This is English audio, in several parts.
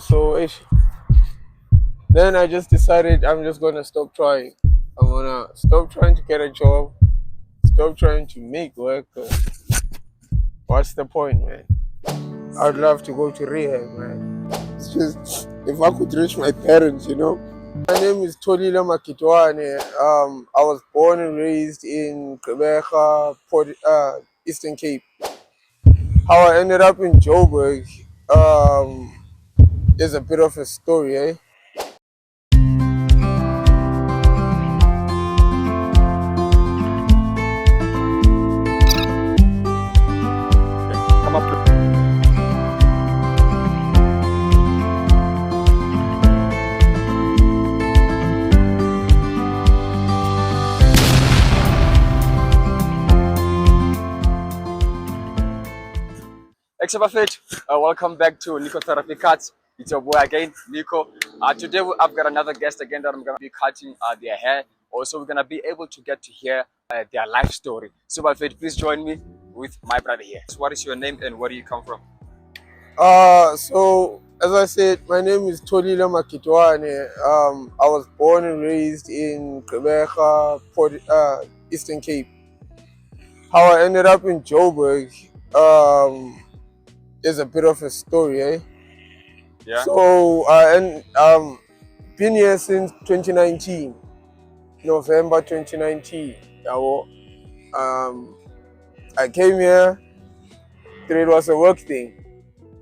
So then I just decided I'm just gonna stop trying. I'm gonna stop trying to get a job, stop trying to make work. What's the point, man? I'd love to go to rehab, man. It's just if I could reach my parents. My name is Tolile Magidiwana. I was born and raised in Gqeberha, Eastern Cape. How I ended up in Joburg is a bit of a story, eh? Come up. Extrovert, welcome back to Nico Therapy Cuts. It's your boy again, Nico. Today I've got another guest again that I'm gonna be cutting their hair. Also, we're gonna be able to get to hear their life story. So, Buffett, please join me with my brother here. So what is your name and where do you come from? So as I said, my name is Tolile Magidiwana. I was born and raised in Gqeberha, Eastern Cape. How I ended up in Joburg is a bit of a story, eh? Yeah. So been here since 2019, November 2019. I came here. It was a work thing.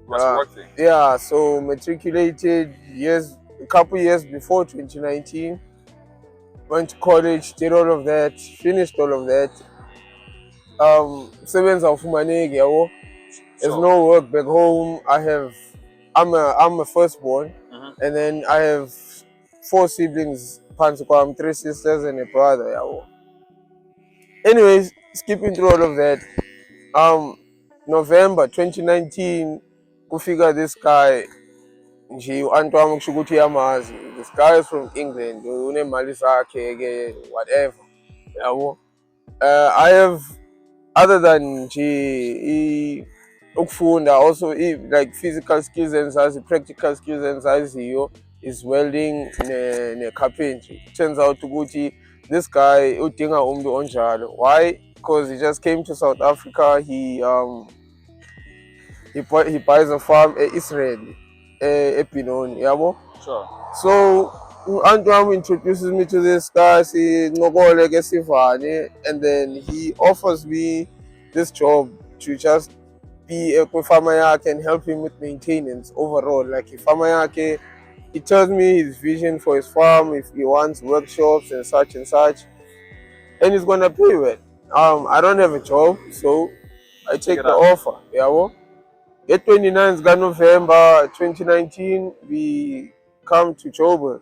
What's the work thing? Yeah, so matriculated a couple years before 2019. Went to college, did all of that, finished all of that. Seven's of Fumanegi, there's no work back home. I'm a firstborn, and then I have 4 siblings. I'm 3 sisters and a brother. Anyways, skipping through all of that. November 2019, kufika this guy. This guy is from England, unemali zakhe whatever. I have, other than ukufunda, also like physical skills and practical skills and is welding ne carpentry. Turns out ukuthi this guy udinga umuntu onjalo. Why? Because he just came to South Africa. He buys a farm in Israel, EP1, yabo. Sure. So Antoine introduces me to this guy, and then he offers me this job to just be a farmer and help him with maintenance overall. Like if farmer, he tells me his vision for his farm, if he wants workshops and such, and he's gonna pay well. I don't have a job, so I take the offer. The 29th of November 2019, we come to Joburg.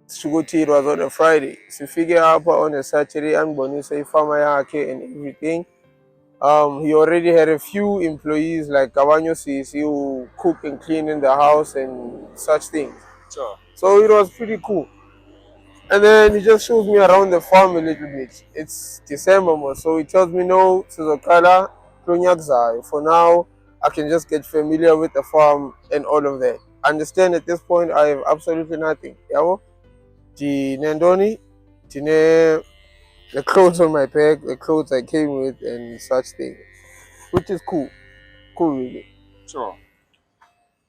It was on a Friday. So figure out on a Saturday and bonus farmer and everything. He already had a few employees like Cabanyo CC who cook and clean in the house and such things. Sure. So it was pretty cool. And then he just shows me around the farm a little bit. It's December, so he tells me no, Suzokala, for now, I can just get familiar with the farm and all of that. Understand at this point I have absolutely nothing. The clothes on my back, the clothes I came with and such things. Which is cool. Cool really. Sure.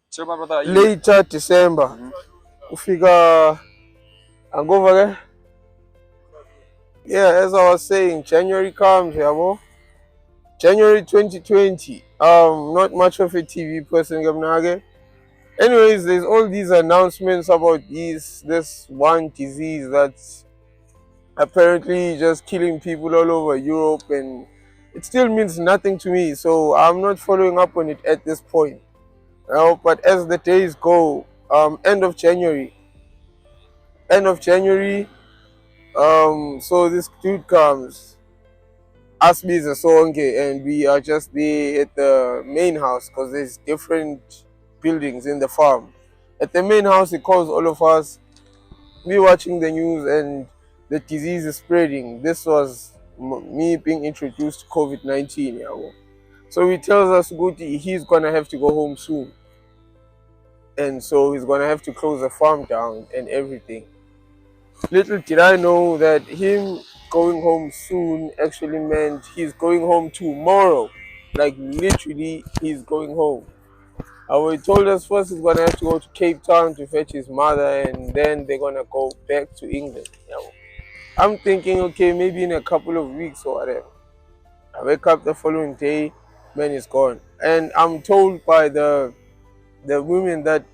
So my brother, later December, ufika over. Yeah, as I was saying, January comes, January 2020. Not much of a TV person, Gabnage. Anyways, there's all these announcements about this one disease that's apparently just killing people all over Europe, and it still means nothing to me, so I'm not following up on it at this point. But as the days go, end of January, so this dude comes, asks me the song, and we are just there at the main house because there's different buildings in the farm. At the main house, he calls all of us. We watching the news and the disease is spreading. This was me being introduced to COVID-19. So he tells us he's gonna have to go home soon. and so he's gonna have to close the farm down and everything. Little did I know that him going home soon actually meant he's going home tomorrow. Like literally, he's going home. He told us first he's gonna have to go to Cape Town to fetch his mother, and then they're gonna go back to England. I'm thinking, okay, maybe in a couple of weeks or whatever. I wake up the following day, man is gone, and I'm told by the women that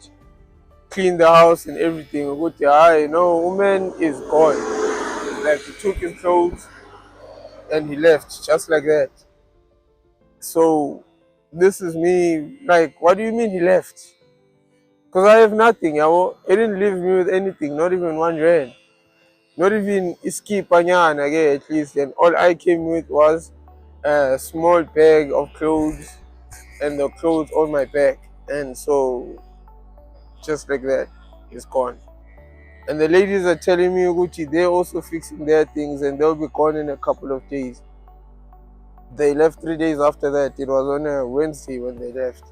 clean the house and everything, I know woman is gone. Like he took his clothes and he left just like that. So this is me. Like, what do you mean he left? Because I have nothing. He didn't leave me with anything, not even R1. Not even iski panyana at least. And all I came with was a small bag of clothes and the clothes on my back. And so just like that, it's gone. And the ladies are telling me, Gucci, they're also fixing their things and they'll be gone in a couple of days. They left 3 days after that. It was on a Wednesday when they left.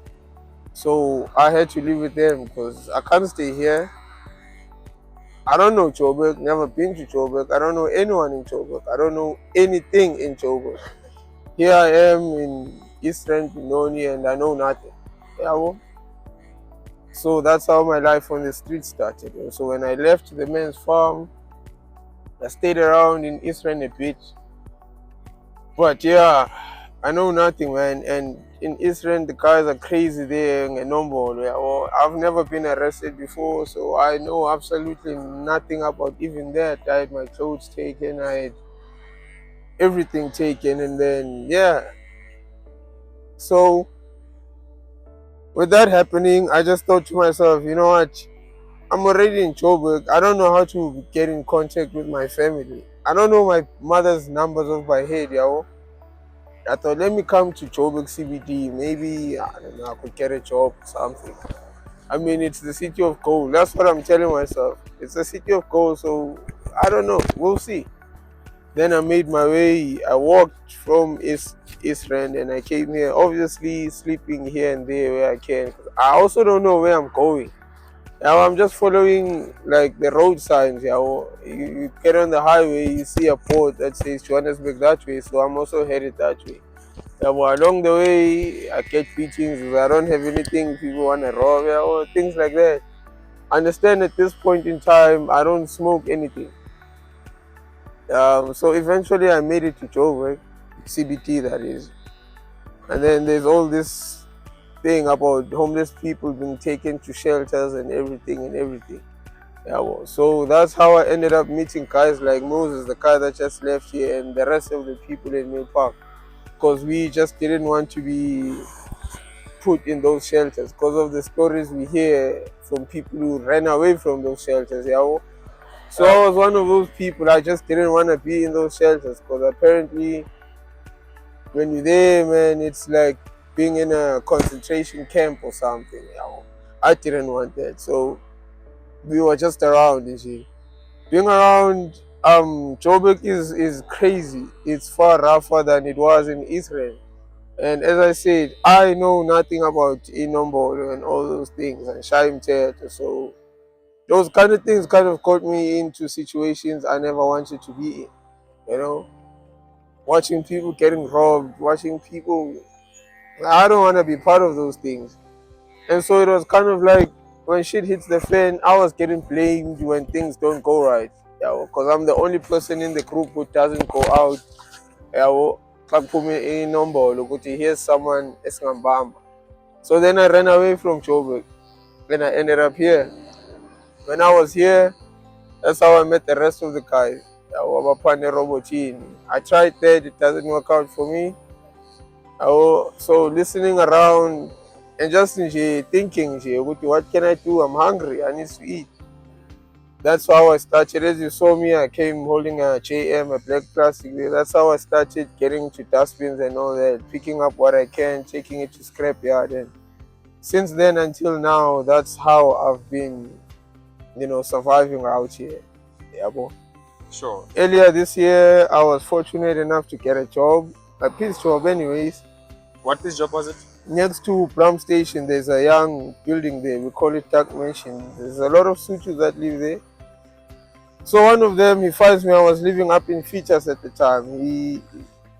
So I had to live with them because I can't stay here. I don't know Joburg, never been to Joburg. I don't know anyone in Joburg. I don't know anything in Joburg. Here I am in Eastern Benoni and I know nothing. Yeah, well, so that's how my life on the street started. So when I left the men's farm, I stayed around in Eastern a bit. But yeah, I know nothing, man. And in Israel, the guys are crazy there in Nombolo. Well, I've never been arrested before, so I know absolutely nothing about even that. I had my clothes taken, I had everything taken, and then yeah. So with that happening, I just thought to myself, you know what? I'm already in Joburg. I don't know how to get in contact with my family. I don't know my mother's numbers off my head, yo. I thought, let me come to Joburg CBD. Maybe, I don't know, I could get a job or something. I mean, it's the city of gold. That's what I'm telling myself. It's the city of gold, so I don't know. We'll see. Then I made my way. I walked from East Rand and I came here, obviously sleeping here and there where I can. I also don't know where I'm going. Now I'm just following like the road signs. You get on the highway, you see a board that says Johannesburg that way, so I'm also headed that way. Yeah, but along the way, I get beatings. If I don't have anything, people want to rob, or things like that. Understand at this point in time, I don't smoke anything. So eventually, I made it to Joburg, CBT that is. And then there's all this thing about homeless people being taken to shelters and everything. Yeah, well, so that's how I ended up meeting guys like Moses, the guy that just left here, and the rest of the people in Mill Park. Because we just didn't want to be put in those shelters because of the stories we hear from people who ran away from those shelters. Yeah. So I was one of those people. I just didn't want to be in those shelters because apparently when you're there, man, it's like being in a concentration camp or something. Yeah. I didn't want that. So we were just around, you see. Being around Joburg is crazy. It's far rougher than it was in Israel. And as I said, I know nothing about Inombolo and all those things and Shaim Theatre. So those kind of things kind of got me into situations I never wanted to be in. You know, watching people getting robbed, watching people. I don't want to be part of those things. And so it was kind of like when shit hits the fan, I was getting blamed when things don't go right. Yeah, because I'm the only person in the group who doesn't go out. Yeah, inombolo ukuthi here's someone esingambamba. So then I ran away from Joburg. Then I ended up here. When I was here, that's how I met the rest of the guys. I tried that, it doesn't work out for me. So listening around and just thinking, what can I do? I'm hungry, I need to eat. That's how I started. As you saw me, I came holding a JM, a black plastic. That's how I started getting to dustbins and all that, picking up what I can, taking it to scrapyard. And since then until now, that's how I've been, surviving out here. Yeah, boy. Sure. Earlier this year, I was fortunate enough to get a job, a peace job anyways. What peace job was it? Next to Plum Station, there's a young building there. We call it Dark Mansion. There's a lot of Sutus that live there. So one of them, he finds me. I was living up in Features at the time.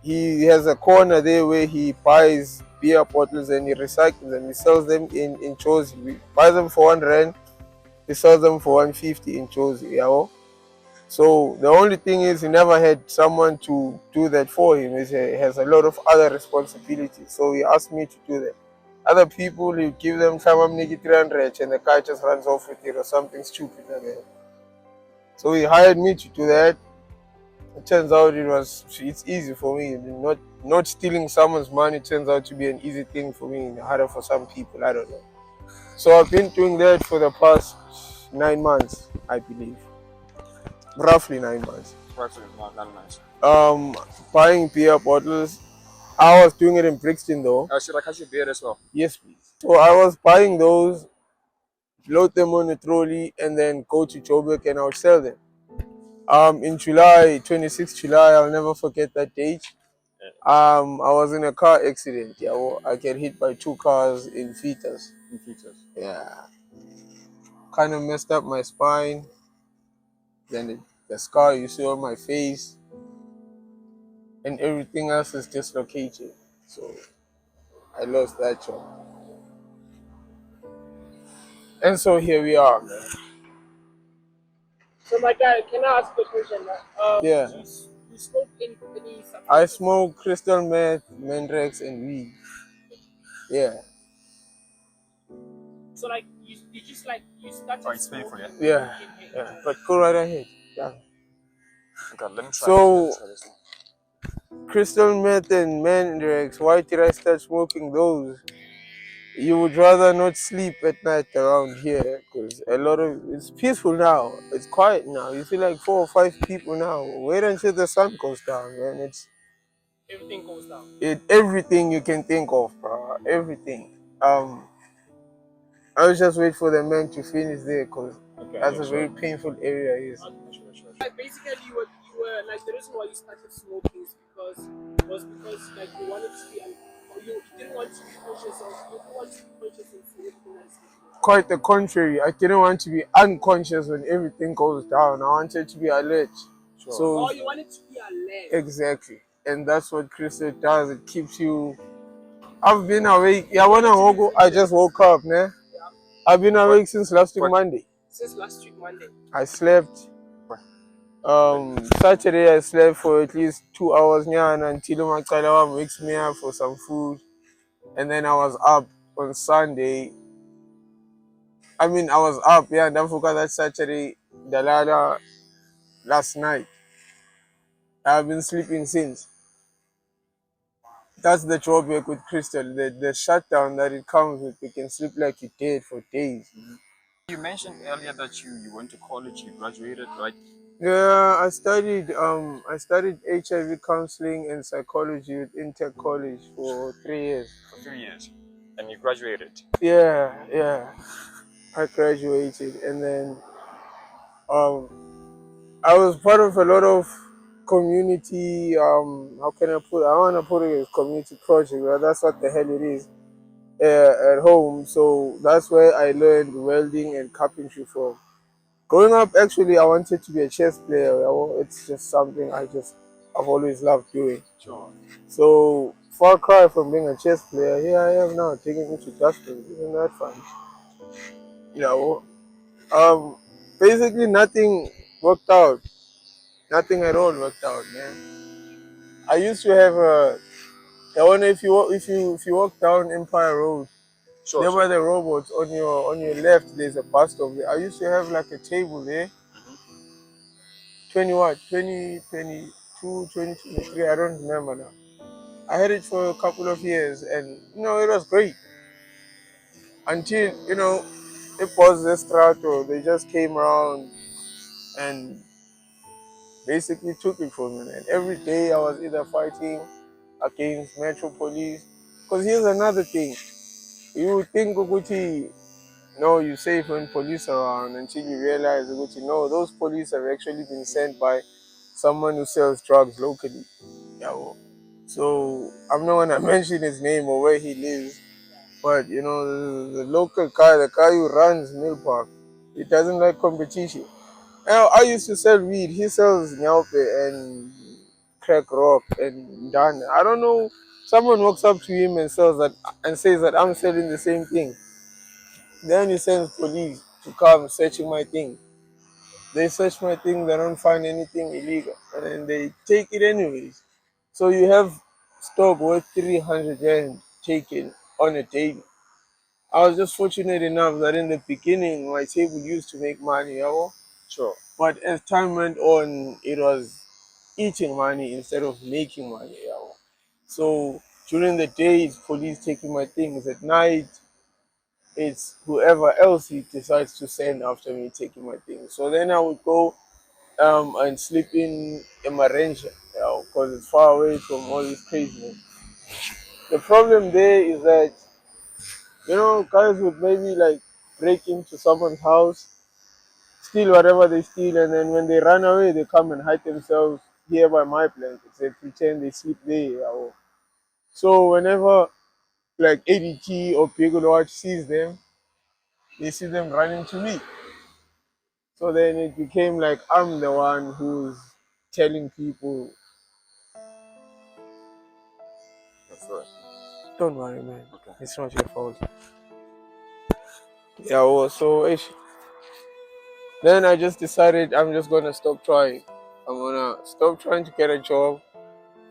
He has a corner there where he buys beer bottles and he recycles them. He sells them in Chozi. We buy them for R1. He sells them for 150 in Chozi. Yeah. So the only thing is he never had someone to do that for him. He has a lot of other responsibilities. So he asked me to do that. Other people, you give them some 300 and the guy just runs off with it or something stupid like that. So he hired me to do that. It turns out it's easy for me. Not stealing someone's money turns out to be an easy thing for me, harder for some people. I don't know. So I've been doing that for the past 9 months, I believe. Roughly 9 months. Roughly 9 months. Buying beer bottles. I was doing it in Brixton though. Should I catch your beer as well? Yes, please. So I was buying those, load them on a trolley, and then go to Joburg and I would sell them. In July, 26th July, I'll never forget that date. I was in a car accident. Yeah, I get hit by 2 cars in Features. Yeah. Kind of messed up my spine. Then the scar you see on my face. And everything else is dislocated. So I lost that job. And so here we are. So my guy, can I ask you a question? Yeah. You smoke any substance? I smoke crystal meth, Mandrex, and weed. Yeah. So like you started. Oh, it's painful, yeah. Yeah. But go right ahead. Yeah. Okay, let me try. So this one. crystal meth and Mandrex, why did I start smoking those? You would rather not sleep at night around here because it's peaceful now. It's quiet now. You see like 4 or 5 people now. Wait until the sun goes down, man. Everything goes down. Everything you can think of, bro. Everything. I was just wait for the man to finish there because that's a very painful area. Like basically, you were like the reason why you started smoking is because like you wanted to be you didn't want to be conscious of you didn't want to be conscious of everything else. Quite the contrary. I didn't want to be unconscious when everything goes down. I wanted to be alert. Sure. So you wanted to be alert. Exactly. And that's what crystal does. It keeps you. I've been awake. Yeah, when I just woke up, ne? Yeah. I've been awake since last week Monday. Since last week Monday. I slept. Saturday I slept for at least 2 hours until my Kalawa wakes me up for some food. And then I was up on Sunday. I was up, yeah, and don't forget that Saturday, Dalala last night. I've been sleeping since. That's the drawback with crystal, the shutdown that it comes with. You can sleep like you're dead for days. You mentioned earlier that you went to college, you graduated, right? Yeah, I studied HIV counseling and psychology at Intech College for 3 years. For 3 years. And you graduated? Yeah. I graduated and then I was part of a lot of community, how can I put it? I want to put it as community project, but that's what the hell it is at home. So that's where I learned welding and carpentry from. Growing up, actually, I wanted to be a chess player. It's just something I've always loved doing. Sure. So far cry from being a chess player, here I am now taking it to Dustin. Isn't that fun? Basically nothing worked out. Nothing at all worked out, man. I used to have I wonder if you walk down Empire Road, there were the robots on your left. There's a bus stop there. I used to have like a table there. 2022, 2023. I don't remember now. I had it for a couple of years, and it was great until it was the Strato. They just came around and basically took it from me. And every day I was either fighting against Metro Police. Because here's another thing. You would think, Guguti, no, you're safe when police are around until you realize, Guguti, no, those police have actually been sent by someone who sells drugs locally. Yeah, well. So I'm not going to mention his name or where he lives. But you know, the local guy, the guy who runs Mill Park, he doesn't like competition. I used to sell weed. He sells nyaupe and crack rock and done. I don't know. Someone walks up to him and sells that and says that I'm selling the same thing. Then he sends police to come searching my thing. They search my thing, they don't find anything illegal, and then they take it anyways. So you have stock worth 300 rand taken on a daily. I was just fortunate enough that in the beginning my table used to make money, you know? Sure. But as time went on, it was eating money instead of making money, you know? So during the day, it's police taking my things. At night, it's whoever else he decides to send after me taking my things. So then I would go and sleep in a Marenja, you know, because it's far away from all this craziness. The problem there is that, you know, guys would maybe like break into someone's house, steal whatever they steal, and then when they run away, they come and hide themselves here by my blankets. They pretend they sleep there. You know. So whenever like ADT or People Watch sees them, they see them running to me. So then it became like I'm the one who's telling people, That's right. don't worry, man. Okay. It's not your fault. Yeah, well, so then I just decided I'm just gonna stop trying. I'm gonna stop trying to get a job,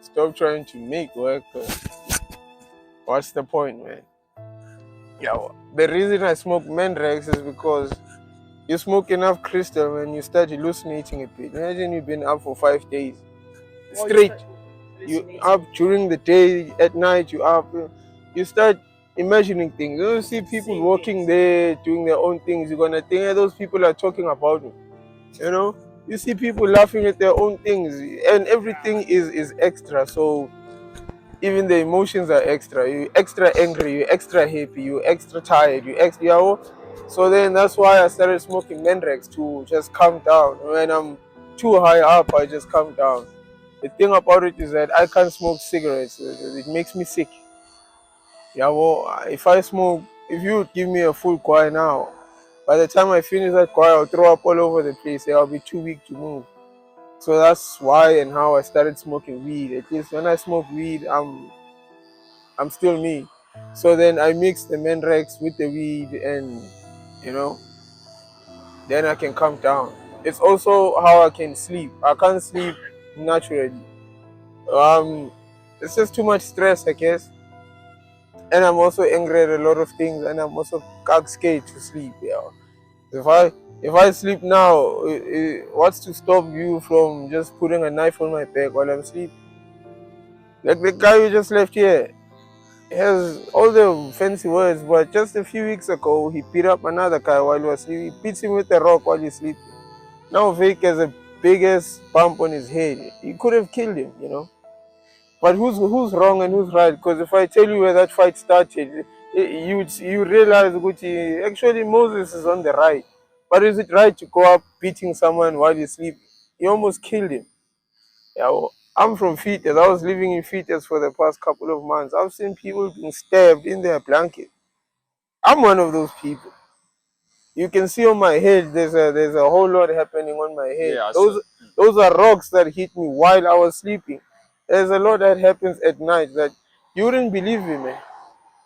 stop trying to make work. 'Cause what's the point, man? Yeah, well, the reason I smoke Menrex is because you smoke enough crystal and you start hallucinating a bit. Imagine you've been up for 5 days Or you straight. start You hallucinating. up during the day, at night you up. You start imagining things. You see people Seeing walking things. there doing their own things. You're gonna think, hey, those people are talking about me. You know, you see people laughing at their own things, and everything is extra. So even the emotions are extra. You extra angry, you extra happy, you extra tired, you extra. You know? So then that's why I started smoking Menrex to just calm down. When I'm too high up, I just calm down. The thing about it is that I can't smoke cigarettes. It makes me sick. Yeah, well, if I smoke, if you would give me a full coil now, by the time I finish that coil, I'll throw up all over the place. I'll be too weak to move. So that's why and how I started smoking weed. At least when I smoke weed, I'm still me. So then I mix the Menrex with the weed, and you know, then I can calm down. It's also how I can sleep. I can't sleep naturally. Um, it's just too much stress, I guess. And I'm also angry at a lot of things, and I'm also scared to sleep. Yeah. If I if I sleep now, what's to stop you from just putting a knife on my back while I'm sleeping? Like the guy we just left here has all the fancy words, but just a few weeks ago he beat up another guy while he was sleeping. He beats him with a rock while he's sleeping. Now Vic has the biggest bump on his head. He could have killed him, you know. But who's wrong and who's right? Because if I tell you where that fight started, you realize that actually Moses is on the right. But is it right to go up beating someone while he's sleeping? He almost killed him. Yeah, well, I'm from Fetus. I was living in Fetus for the past couple of months. I've seen people being stabbed in their blanket. I'm one of those people. You can see on my head there's a whole lot happening on my head. Yeah. So Those are rocks that hit me while I was sleeping. There's a lot that happens at night that you wouldn't believe me, man.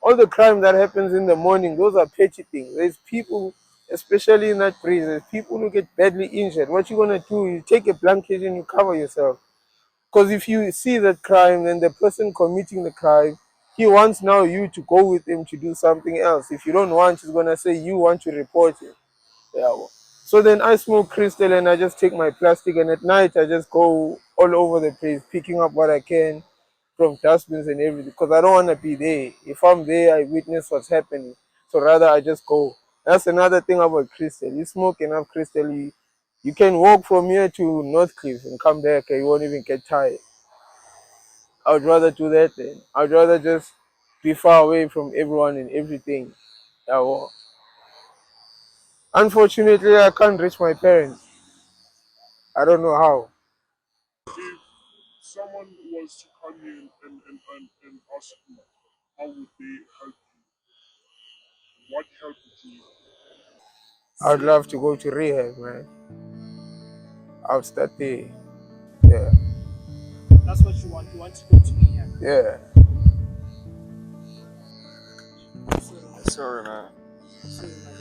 All the crime that happens in the morning, those are petty things. There's people, especially in that prison, there's people who get badly injured. What you gonna do? You take a blanket and you cover yourself. Because if you see that crime, then the person committing the crime, he wants now you to go with him to do something else. If you don't want, he's gonna say you want to report him. Yeah. So then I smoke crystal and I just take my plastic, and at night I just go all over the place picking up what I can from dustbins and everything because I don't want to be there. If I'm there, I witness what's happening. So rather I just go. That's another thing about crystal. You smoke enough crystal, you can walk from here to North Cliff and come back and you won't even get tired. I would rather do that then. I'd rather just be far away from everyone and everything. Yeah, well, unfortunately, I can't reach my parents. I don't know how. If someone was to come in and ask you, how would they help you? what help would you? I'd love to go to rehab, man. I'll start there. Yeah, That's what you want. You want to go to rehab. yeah. Sorry, man. Sorry, man.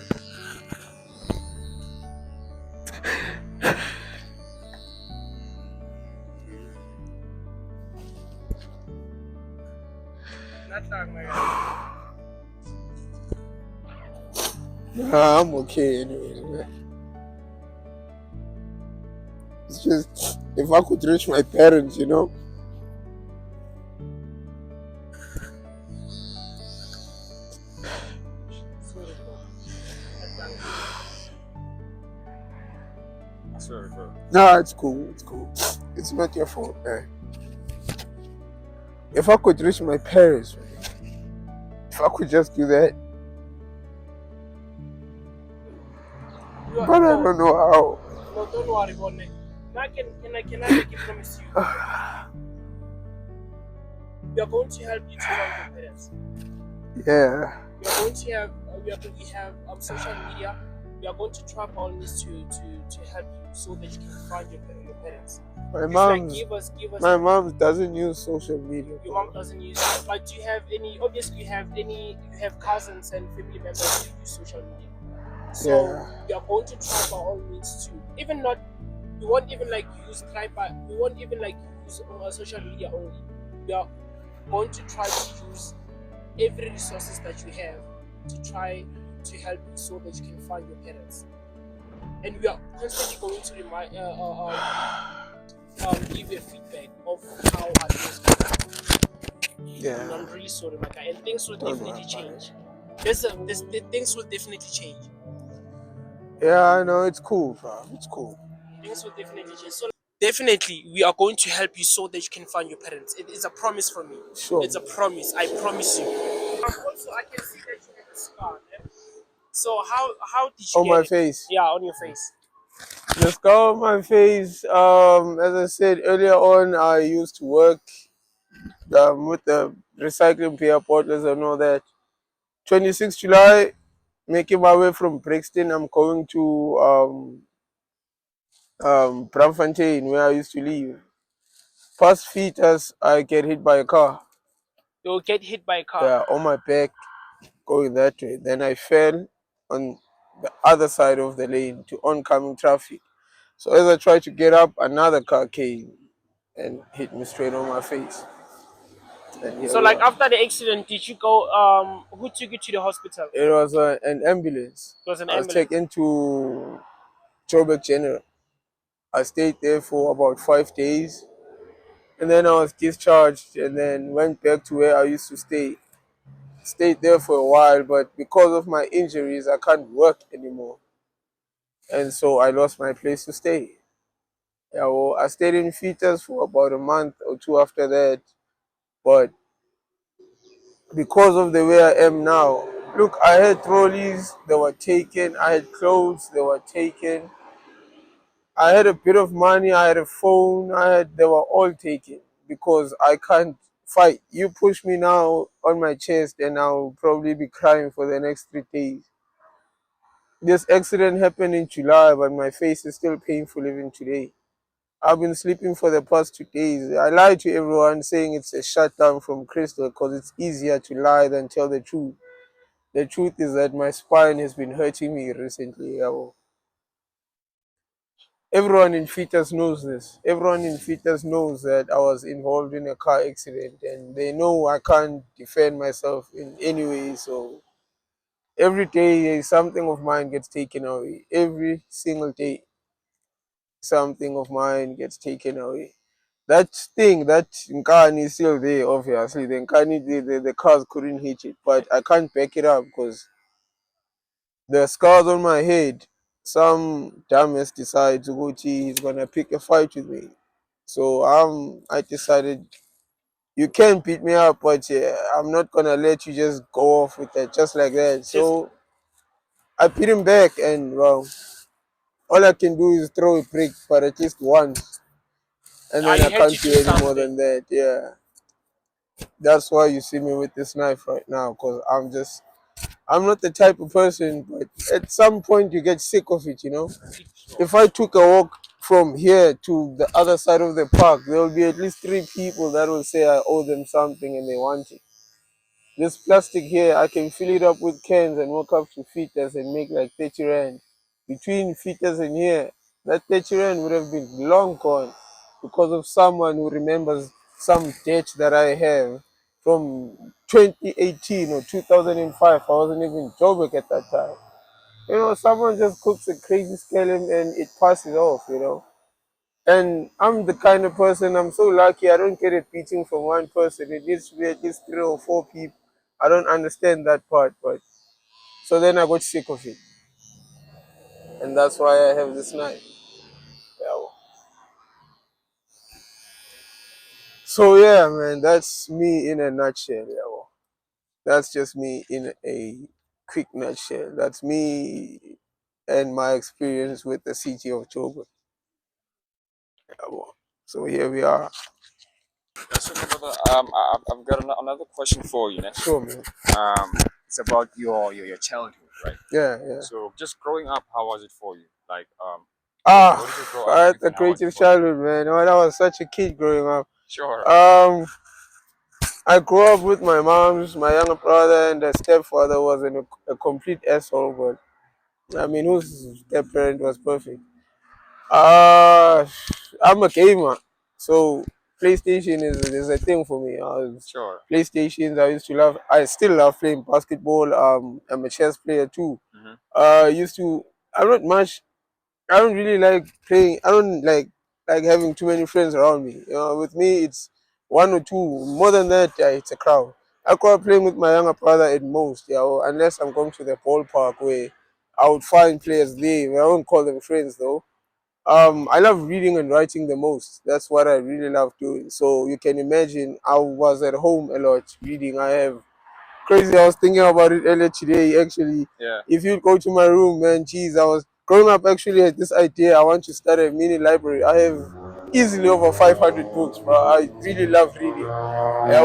Not long, my guy. Nah, I'm okay anyway, man. It's just if I could reach my parents, you know. Sorry, bro. Not long. Sorry, bro. Nah, it's cool. It's cool. It's not your fault, man. If I could reach my parents, man, if I could just do that, You are, but I no, don't know how. no, don't worry about it. Now, can I make a promise to you? We are going to help you to find your parents. Yeah, We are going to have we have social media. We are going to try our means to help you so that you can find your parents. my It's mom. like give us. My mom doesn't use social media. Your mom doesn't use it, but do you have any? Obviously, you have cousins and family members who use social media. So Yeah. we are going to try by all means to even not. We won't even like use we won't even like use social media only. We are going to try to use every resources that you have to try to help you so that you can find your parents. And we are constantly going to remind give you a feedback of how are things going. Yeah. I'm really sorry, my guy, and things will Don't definitely worry change. The things will definitely change. Yeah, I know. It's cool, bro. It's cool. Things will definitely change. So definitely, we are going to help you so that you can find your parents. It is a promise from me. Sure. It's a promise. I promise you. Also, I can see that you have a scar. Eh? So how did you On get my it? face. Yeah, on your face. The scar on my face. As I said earlier on, I used to work with the recycling paper bottles and all that. 26 July, making my way from Brixton. I'm going to Braamfontein, where I used to live. Past feet as I get hit by a car. You'll get hit by a car. Yeah, on my back, going that way. Then I fell on the other side of the lane to oncoming traffic. So as I tried to get up, another car came and hit me straight on my face. And here So we like are. after the accident, did you go? Who took you to the hospital? It was an ambulance. It was an I was ambulance. taken to Joburg General. I stayed there for about 5 days. And then I was discharged and then went back to where I used to stay. Stayed there for a while, but because of my injuries, I can't work anymore. And so I lost my place to stay. Yeah, well, I stayed in Fetus for about a month or two after that. But because of the way I am now, look, I had trolleys that were taken, I had clothes that were taken, I had a bit of money, I had a phone, they were all taken because I can't fight. You push me now on my chest and I'll probably be crying for the next 3 days. This accident happened in July, but my face is still painful even today. I've been sleeping for the past 2 days. I lied to everyone saying it's a shutdown from Crystal because it's easier to lie than tell the truth. The truth is that my spine has been hurting me recently. Everyone in Fetus knows this. Everyone in Fetus knows that I was involved in a car accident and they know I can't defend myself in any way. So every day something of mine gets taken away. Every single day something of mine gets taken away. That thing, that Nkani is still there, obviously. The Nkani, the cars couldn't hit it, but I can't back it up because the scars on my head, some dumbass decides to go to, he's gonna pick a fight with me. So I decided you can beat me up, but yeah, I'm not gonna let you just go off with that just like that. So I beat him back, and well, all I can do is throw a brick, but at least once, and then You I had to can't do do any more something. than that. Yeah, that's why you see me with this knife right now, because I'm just I'm not the type of person, but at some point you get sick of it, If I took a walk from here to the other side of the park, there will be at least 3 people that will say I owe them something and they want it. This plastic here, I can fill it up with cans and walk up to Fitas and make like 30 rand. Between Fitas and here, that 30 rand would have been long gone because of someone who remembers some debt that I have from 2018 or 2005. I wasn't even Joburg at that time. Someone just cooks a crazy scallop and it passes off. And I'm the kind of person, I'm so lucky I don't get a beating from one person. It needs to be at least 3 or 4 people. I don't understand that part, but so then I got sick of it. And that's why I have this knife. Yeah. So yeah, man, that's me in a nutshell. Yeah. That's just me in a quick nutshell. That's me and my experience with the city of Joburg. Yeah. So here we are. So, my brother, I've got another question for you. Sure, man. It's about your childhood, right? Yeah, yeah. So, just growing up, how was it for you? Like, Ah, where did you grow up I and had a everything? How was it creative for you? childhood, man. When I was such a kid growing up. Sure. I grew up with my mom's, my younger brother, and the stepfather was a complete asshole, but I mean, whose step parent was perfect? Uh, I'm a gamer, so PlayStation is a thing for me. Sure. PlayStations, I still love playing basketball. I'm a chess player too. Hmm. Used to, I'm not much I don't really like playing. I don't like having too many friends around me. With me it's one or two. More than that, yeah, it's a crowd. I grew up playing with my younger brother at most. Yeah, or unless I'm going to the ballpark where I would find players there. I won't call them friends though. I love reading and writing the most. That's what I really love doing. So you can imagine I was at home a lot reading. I have crazy. I was thinking about it earlier today. Actually, Yeah. if you go to my room, man, geez, I was growing up. Actually, had this idea. I want to start a mini library. I have easily over 500 books, bro. I really love reading. Yeah,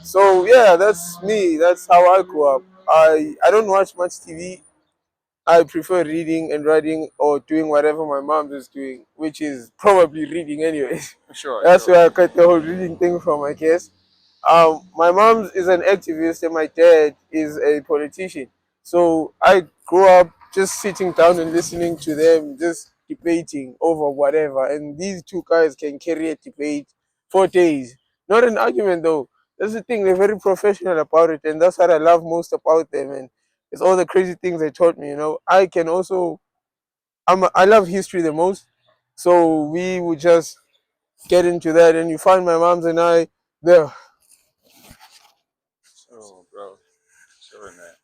so yeah, that's me. That's how I grew up. I don't watch much TV. I prefer reading and writing or doing whatever my mom is doing, which is probably reading anyways. Sure. That's Sure. where I got the whole reading thing from, I guess. My mom is an activist and my dad is a politician. So I grew up just sitting down and listening to them, just debating over whatever. And these two guys can carry a debate for days. Not an argument though. That's the thing, they're very professional about it, and that's what I love most about them. And it's all the crazy things they taught me. I can also, I love history the most. So we would just get into that, and you find my mom's and I there. Oh, bro. Sure, man.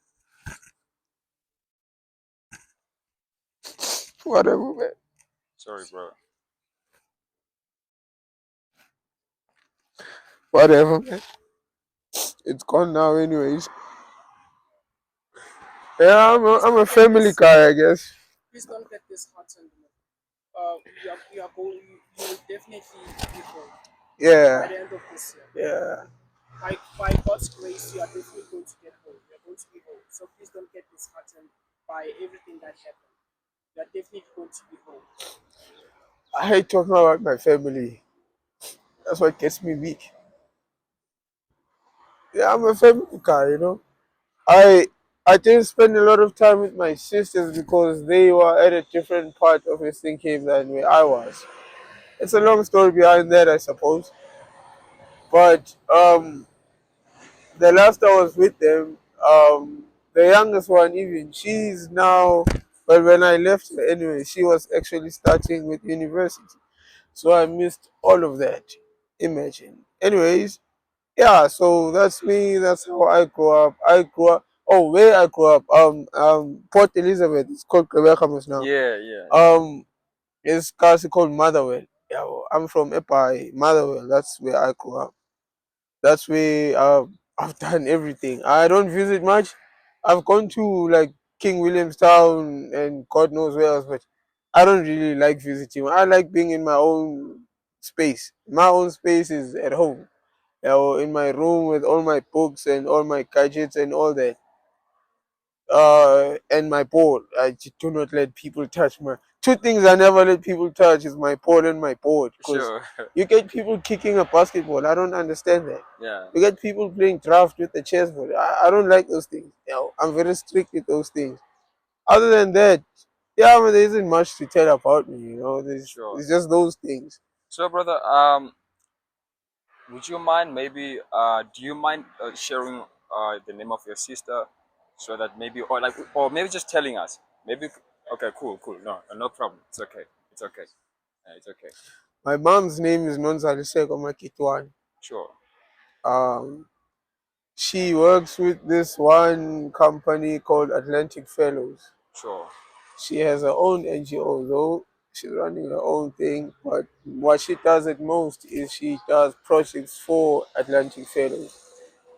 Whatever, man. Sorry, bro. Whatever, man. It's gone now, anyways. Yeah, I'm a family guy, I guess. Please don't get disheartened. You will definitely be home by Yeah, the end of this year. yeah. By God's grace, you are definitely going to get home. You're going to be home. So please don't get disheartened by everything that happened. You're definitely going to be home. I hate talking about my family. That's what gets me weak. Yeah, I'm a family guy. I I didn't spend a lot of time with my sisters because they were at a different part of Eastern Cape than where I was. It's a long story behind that, I suppose. But the last I was with them, the youngest one even, she's now, but when I left her anyway, she was actually starting with university. So I missed all of that. Imagine. Anyways, yeah, so that's me, that's how I grew up. Where I grew up, Port Elizabeth, it's called Quebec now. Yeah, yeah. Um, it's called Motherwell. Yeah, well, I'm from Epai, Motherwell, that's where I grew up. That's where I've done everything. I don't visit much. I've gone to like King Williamstown and God knows where else, but I don't really like visiting. I like being in my own space. My own space is at home. in my room with all my books and all my gadgets and all that. And my ball. Do not let people touch my two things I never let people touch is my ball and my board. Because Sure. you get people kicking a basketball. I don't understand that. Yeah. You get people playing draft with the chessboard. I don't like those things. I'm very strict with those things. Other than that, yeah, I mean, there isn't much to tell about me. Sure. It's just those things. So, brother, would you mind maybe? Do you mind sharing the name of your sister, so that maybe, or like, or maybe just telling us? Maybe. Okay. Cool. Cool. No. No problem. It's okay. It's okay. It's okay. My mom's name is Sello Magidiwana. Sure. Um, she works with this one company called Atlantic Fellows. Sure. She has her own NGO, though she's running her own thing. But what she does at most is she does projects for Atlantic Fellows.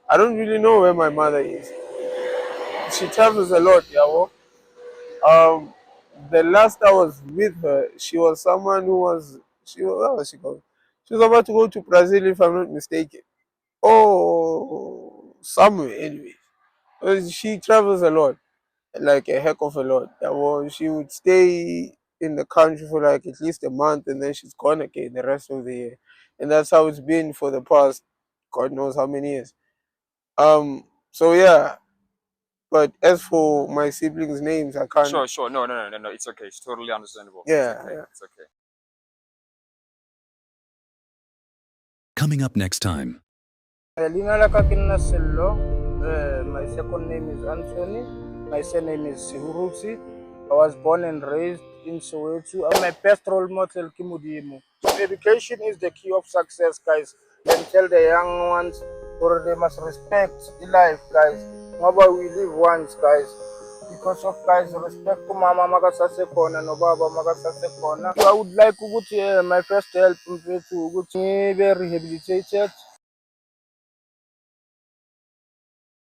I don't really know where my mother is. She travels a lot, yeah. Um, the last I was with her, she was someone who was where was she going? She was about to go to Brazil, if I'm not mistaken. Oh, somewhere anyway. She travels a lot, like a heck of a lot. Yeah, well, she would stay in the country for like at least a month, and then she's gone again the rest of the year, and that's how it's been for the past God knows how many years. So yeah. But as for my siblings' names, I can't. Sure. Sure. No. No. No. No. No. It's okay. It's totally understandable. It's Yeah, okay. yeah. It's okay. Coming up next time. Lina la ka ke nna Sello. My second name is Anthony. My surname is Sihuruti. I was born and raised in Soweto. My best role model is Modimo. Education is the key of success, guys. And tell the young ones or they must respect the life, guys. Ngoba we live once, guys. Because of guys, respect to mama makasase kona no baba makasase kona. I would like ukuthi my first help mfethu ukuthi ngibe rehabilitated.